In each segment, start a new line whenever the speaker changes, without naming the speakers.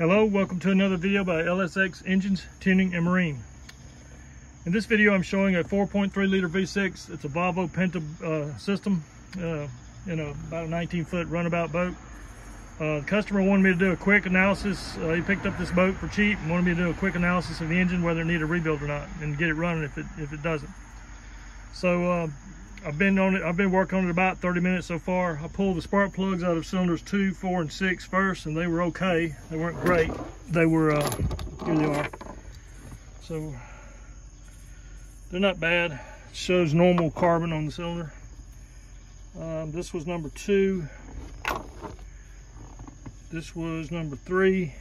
Hello, welcome to another video by LSX Engines, Tuning and Marine. In this video I'm showing a 4.3 liter V6. It's a Volvo Penta system in about a 19-foot runabout boat. The customer wanted me to do a quick analysis. He picked up this boat for cheap and wanted me to do a quick analysis of the engine, whether it needed a rebuild or not, and get it running if it doesn't. So I've been working on it about 30 minutes so far. I pulled the spark plugs out of cylinders 2, 4, and 6 first, and they were okay. They weren't great. They were, here they are. So they're not bad. It shows normal carbon on the cylinder. This was number 2. This was number 3.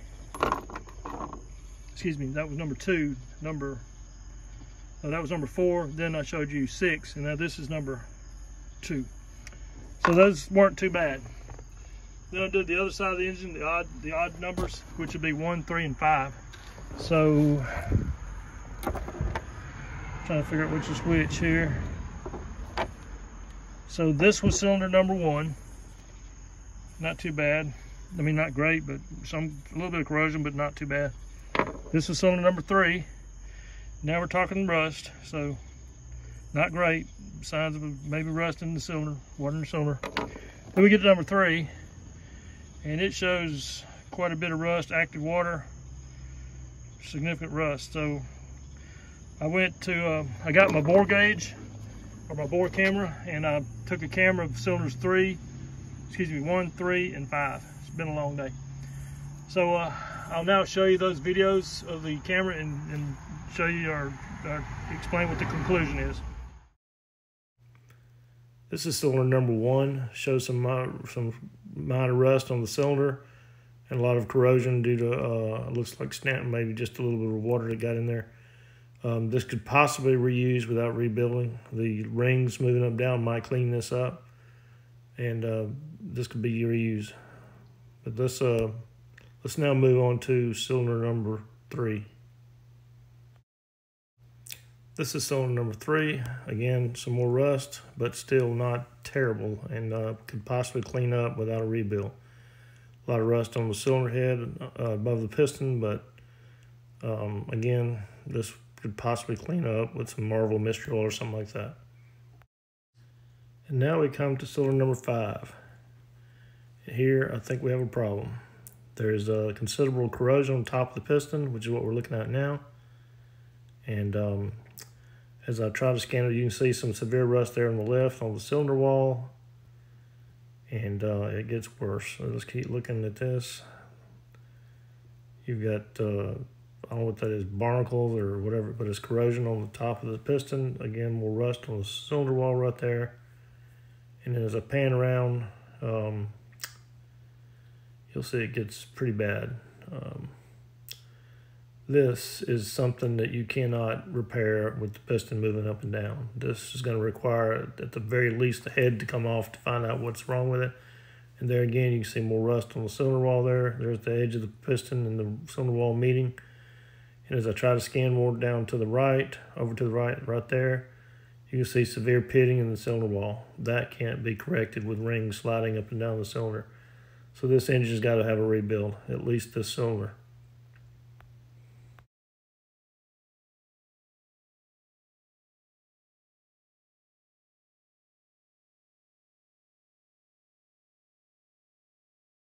Excuse me, that was number 2. That was number 4. Then I showed you 6, and now this is number 2. So those weren't too bad. Then I did the other side of the engine, the odd numbers, which would be 1, 3, and 5. So trying to figure out which is which here. So this was cylinder number 1. Not too bad. I mean, not great, but a little bit of corrosion, but not too bad. This was cylinder number 3. Now we're talking rust, so not great. Signs of maybe rust in the cylinder, water in the cylinder. Then we get to number 3, and it shows quite a bit of rust, active water, significant rust. So I went to, I got my bore gauge, or my bore camera, and I took a camera of cylinders 1, 3, and 5. It's been a long day. So I'll now show you those videos of the camera and show you or explain what the conclusion is. This is cylinder number 1. Shows some minor rust on the cylinder and a lot of corrosion due to looks like maybe just a little bit of water that got in there. This could possibly reuse without rebuilding. The rings moving up down might clean this up, and this could be reused. But let's now move on to cylinder number 3. This is cylinder number 3. Again, some more rust, but still not terrible, and could possibly clean up without a rebuild. A lot of rust on the cylinder head above the piston, but again, this could possibly clean up with some Marvel Mystery Oil or something like that. And now we come to cylinder number 5. Here, I think we have a problem. There's a considerable corrosion on top of the piston, which is what we're looking at now. And as I try to scan it, you can see some severe rust there on the left on the cylinder wall. And it gets worse. So let's keep looking at this. You've got, I don't know what that is, barnacles or whatever, but it's corrosion on the top of the piston. Again, more rust on the cylinder wall right there. And then as I pan around, you'll see it gets pretty bad. This is something that you cannot repair with the piston moving up and down. This is going to require, at the very least, the head to come off to find out what's wrong with it. And there again, you can see more rust on the cylinder wall there. There's the edge of the piston and the cylinder wall meeting. And as I try to scan more down to the right, over to the right there, you can see severe pitting in the cylinder wall. That can't be corrected with rings sliding up and down the cylinder. So this engine's got to have a rebuild, at least this cylinder.